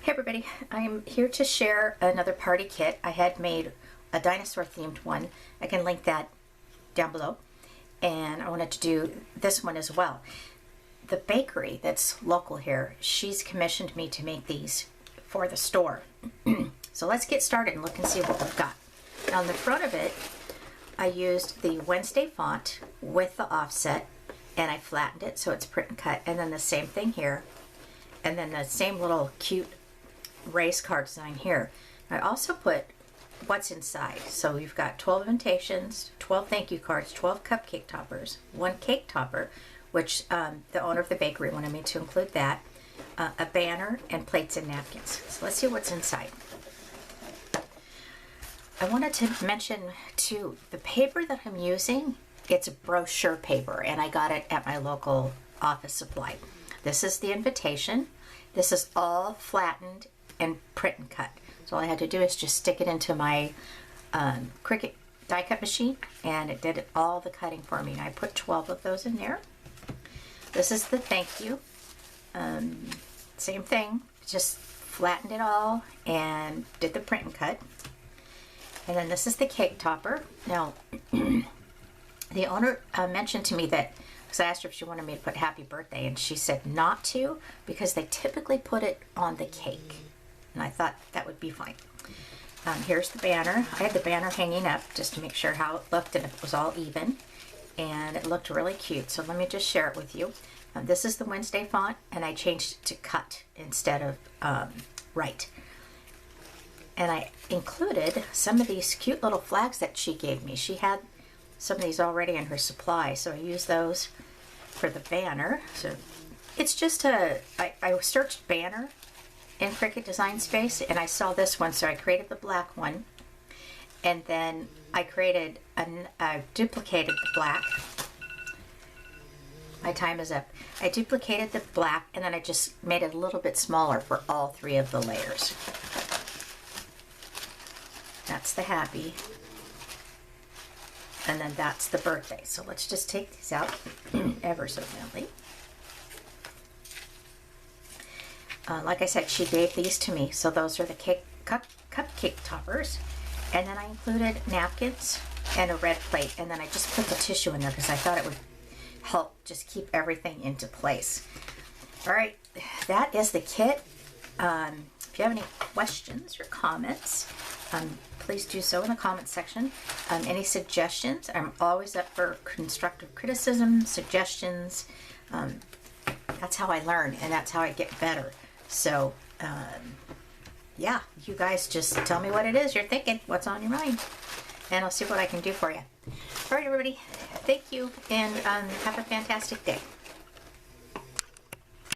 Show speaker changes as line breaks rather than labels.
Hey everybody, I'm here to share another party kit. I had made a dinosaur themed one. I can link that down below. And I wanted to do this one as well. The bakery that's local here, she's commissioned me to make these for the store. So let's get started and look and see what we've got. Now on the front of it, I used the Wednesday font with the offset and I flattened it so it's print and cut. And then the same thing here. And then the same little cute race card design here. I also put what's inside. So you've got 12 invitations, 12 thank you cards, 12 cupcake toppers, 1 cake topper, which the owner of the bakery wanted me to include that, a banner, and plates and napkins. So let's see what's inside. I wanted to mention too, the paper that I'm using, it's a brochure paper, and I got it at my local office supply. This is the invitation. This is all flattened and print and cut. So all I had to do is just stick it into my Cricut die cut machine, and it did all the cutting for me. And I put 12 of those in there. This is the thank you. Same thing, just flattened it all and did the print and cut. And then this is the cake topper. Now, the owner mentioned to me that, because I asked her if she wanted me to put happy birthday, and she said not to, because they typically put it on the cake. And I thought that would be fine. Here's the banner. I had the banner hanging up just to make sure how it looked and it was all even. And it looked really cute. So let me just share it with you. This is the Wednesday font, and I changed it to cut instead of write. And I included some of these cute little flags that she gave me. She had some of these already in her supply, so I used those for the banner. So it's just I searched banner in Cricut Design Space, and I saw this one, so I created the black one, and then I created I duplicated the black. My time is up. I duplicated the black, and then I just made it a little bit smaller for all 3 of the layers. That's the happy. And then that's the birthday. So let's just take these out ever so gently. Like I said, she gave these to me. So those are the cupcake toppers. And then I included napkins and a red plate. And then I just put the tissue in there because I thought it would help just keep everything into place. All right, that is the kit. If you have any questions or comments, please do so in the comments section. Any suggestions? I'm always up for constructive criticism, suggestions. That's how I learn, and that's how I get better. So, yeah, you guys just tell me what it is you're thinking, what's on your mind, and I'll see what I can do for you. All right, everybody, thank you, and have a fantastic day.